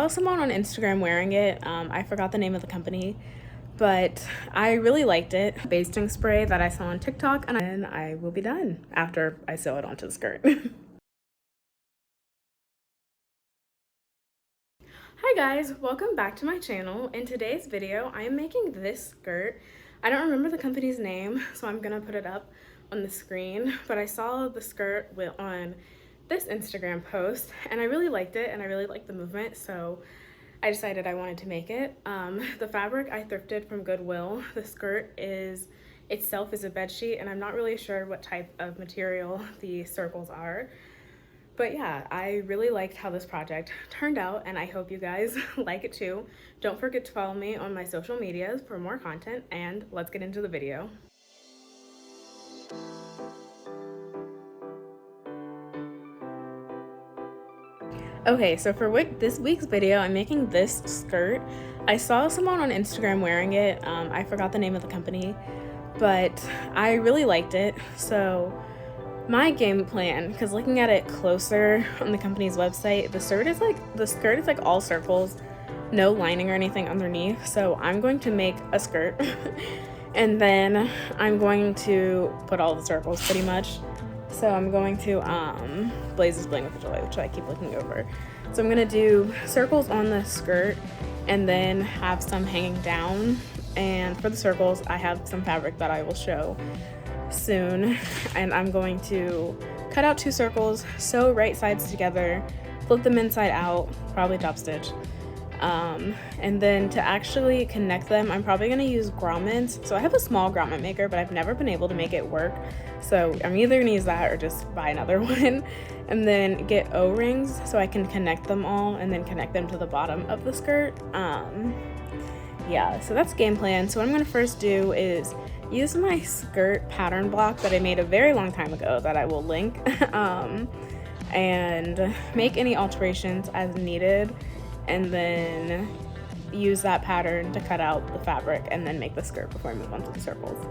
I saw someone on Instagram wearing it. I forgot the name of the company, but I really liked it. Basting spray that I saw on TikTok, and then I will be done after I sew it onto the skirt. Hi guys, welcome back to my channel. In today's video, I am making this skirt. I don't remember the company's name, so I'm gonna put it up on the screen, but I saw the skirt on this Instagram post and I really liked it and I really liked the movement, so I decided I wanted to make it. The fabric I thrifted from Goodwill. The skirt itself is a bed sheet, and I'm not really sure what type of material the circles are. But yeah, I really liked how this project turned out, and I hope you guys like it too. Don't forget to follow me on my social medias for more content, and let's get into the video. Okay, so for this week's video, I'm making this skirt. I saw someone on Instagram wearing it. I forgot the name of the company, but I really liked it. So my game plan, because looking at it closer on the company's website, the skirt is like all circles, no lining or anything underneath. So I'm going to make a skirt and then I'm going to put all the circles pretty much. So I'm going to Blaze is Bling with Joy, which I keep looking over. So I'm gonna do circles on the skirt and then have some hanging down. And for the circles, I have some fabric that I will show soon. And I'm going to cut out 2 circles, sew right sides together, flip them inside out, probably top stitch. And then to actually connect them, I'm probably gonna use grommets. So I have a small grommet maker, but I've never been able to make it work. So I'm either gonna use that or just buy another one. And then get O-rings so I can connect them all and then connect them to the bottom of the skirt. Yeah, so that's game plan. So what I'm gonna first do is use my skirt pattern block that I made a very long time ago that I will link, and make any alterations as needed, and then use that pattern to cut out the fabric and then make the skirt before I move on to the circles.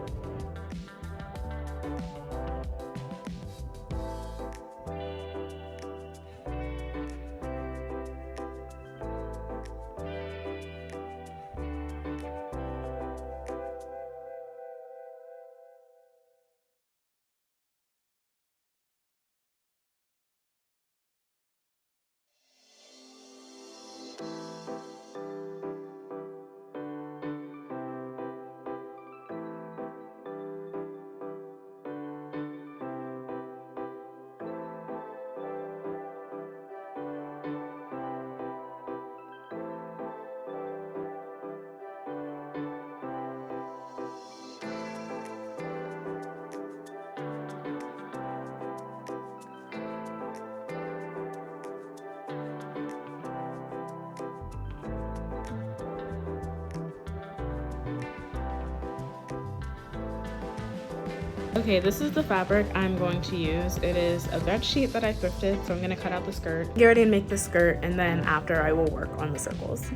Okay, this is the fabric I'm going to use. It is a bed sheet that I thrifted, so I'm gonna cut out the skirt, get ready and make the skirt, and then after I will work on the circles.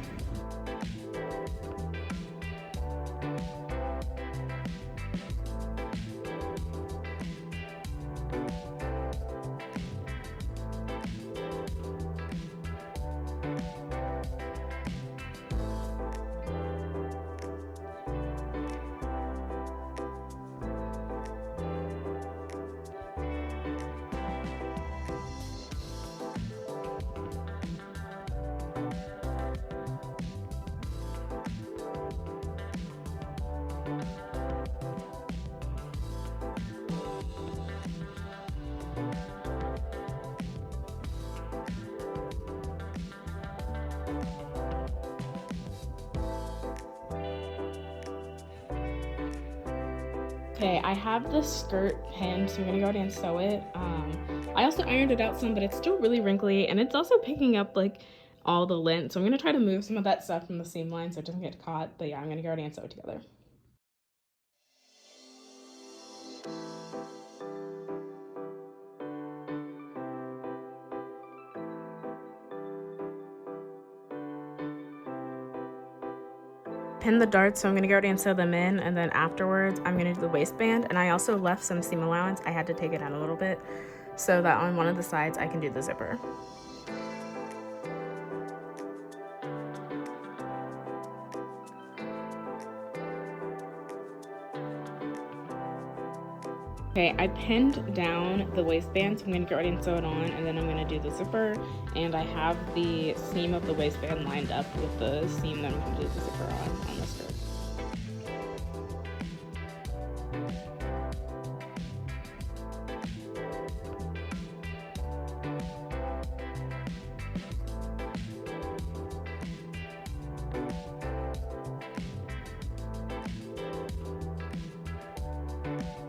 Okay, I have the skirt pinned, so I'm gonna go ahead and sew it. I also ironed it out some, but it's still really wrinkly, and it's also picking up like all the lint. So I'm gonna try to move some of that stuff from the seam line so it doesn't get caught. But yeah, I'm gonna go ahead and sew it together. Pin the darts, so I'm gonna go ahead and sew them in, and then afterwards I'm gonna do the waistband. And I also left some seam allowance. I had to take it out a little bit so that on one of the sides I can do the zipper. Okay, I pinned down the waistband, so I'm going to get ready and sew it on, and then I'm going to do the zipper, and I have the seam of the waistband lined up with the seam that I'm going to do the zipper on the skirt.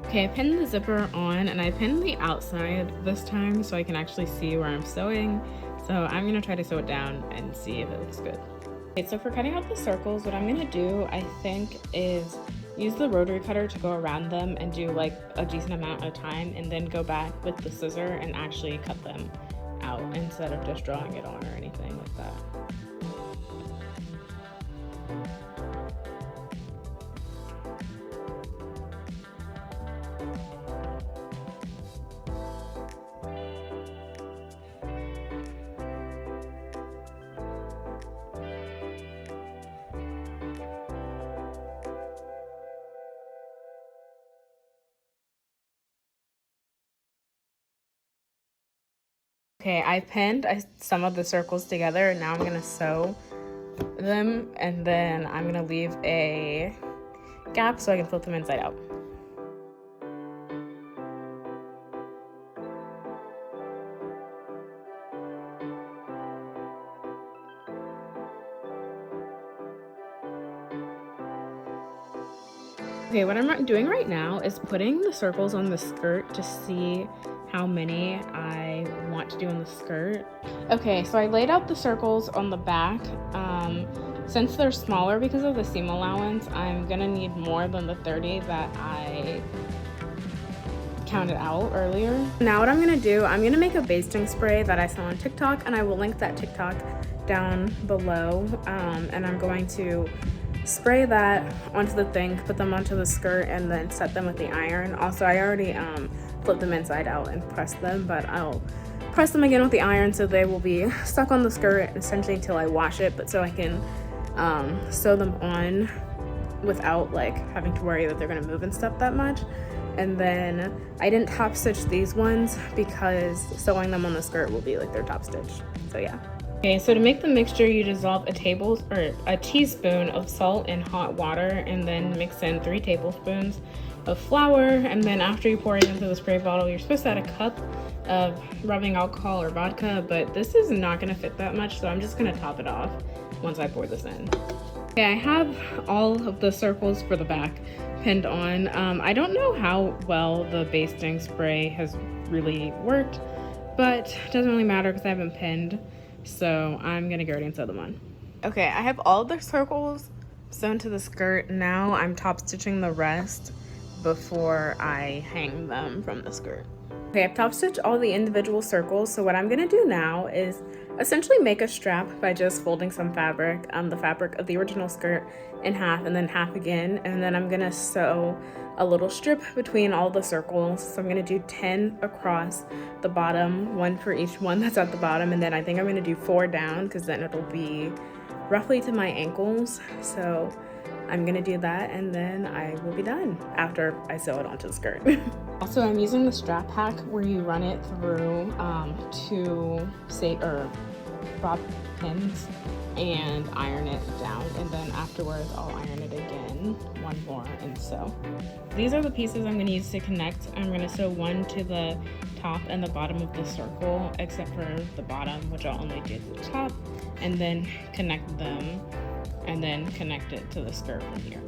Okay, I pinned the zipper on, and I pinned the outside this time so I can actually see where I'm sewing. So I'm gonna try to sew it down and see if it looks good. Okay, so for cutting out the circles, what I'm gonna do, I think, is use the rotary cutter to go around them and do like a decent amount at a time, and then go back with the scissor and actually cut them out instead of just drawing it on or anything like that. Okay, I pinned some of the circles together, and now I'm gonna sew them, and then I'm gonna leave a gap so I can flip them inside out. Okay, what I'm doing right now is putting the circles on the skirt to see how many I want to do on the skirt. Okay, so I laid out the circles on the back. Since they're smaller because of the seam allowance, I'm gonna need more than the 30 that I counted out earlier. Now what I'm gonna do, I'm gonna make a basting spray that I saw on TikTok, and I will link that TikTok down below. And I'm going to spray that onto the thing, put them onto the skirt, and then set them with the iron. Also, I already flipped them inside out and pressed them, but I'll press them again with the iron so they will be stuck on the skirt essentially until I wash it, but so I can sew them on without like having to worry that they're gonna move and stuff that much. And then I didn't top stitch these ones because sewing them on the skirt will be like their top stitch. So yeah. Okay, so to make the mixture, you dissolve a teaspoon of salt in hot water, and then mix in 3 tablespoons of flour. And then after you pour it into the spray bottle, you're supposed to add a cup of rubbing alcohol or vodka, but this is not gonna fit that much, so I'm just gonna top it off once I pour this in. Okay, I have all of the circles for the back pinned on. I don't know how well the basting spray has really worked, but it doesn't really matter because I haven't pinned, so I'm gonna go ahead and sew them on. Okay, I have all the circles sewn to the skirt. Now I'm top stitching the rest before I hang them from the skirt. Okay, I've top stitched all the individual circles, so what I'm gonna do now is essentially make a strap by just folding some fabric, the fabric of the original skirt, in half and then half again, and then I'm gonna sew a little strip between all the circles. So I'm gonna do 10 across the bottom, 1 for each one that's at the bottom, and then I think I'm gonna do 4 down because then it'll be roughly to my ankles. So I'm gonna do that, and then I will be done after I sew it onto the skirt. Also, I'm using the strap hack where you run it through 2 bob pins and iron it down, and then afterwards I'll iron it again, 1 more, and sew. These are the pieces I'm going to use to connect. I'm going to sew 1 to the top and the bottom of the circle, except for the bottom, which I'll only do to the top, and then connect them, and then connect it to the skirt from here.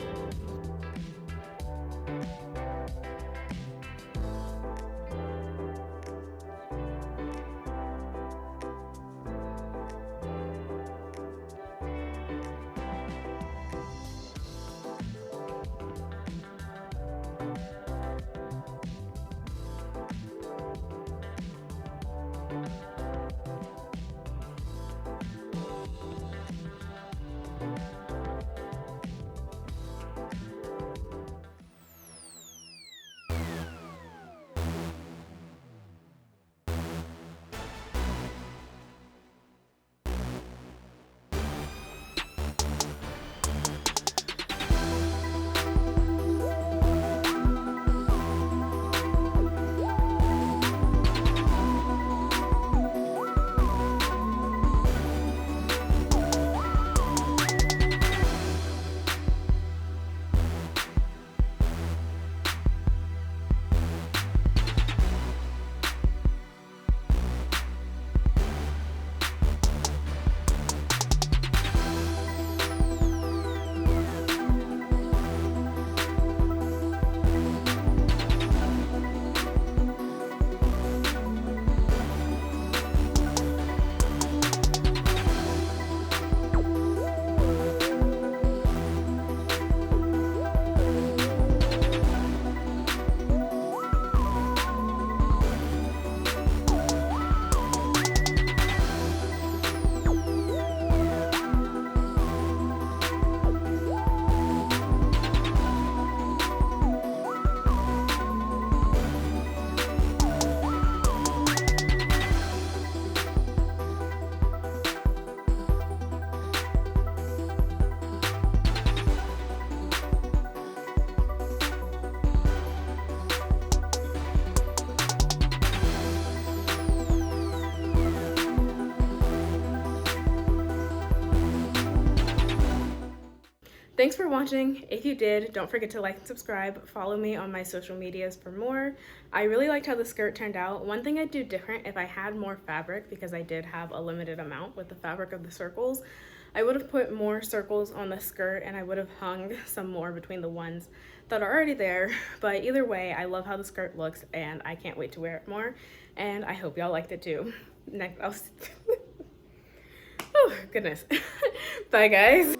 Thanks for watching. If you did, don't forget to like and subscribe. Follow me on my social medias for more. I really liked how the skirt turned out. One thing I'd do different if I had more fabric, because I did have a limited amount with the fabric of the circles, I would have put more circles on the skirt and I would have hung some more between the ones that are already there. But either way, I love how the skirt looks and I can't wait to wear it more. And I hope y'all liked it too. Next, oh goodness. Bye guys.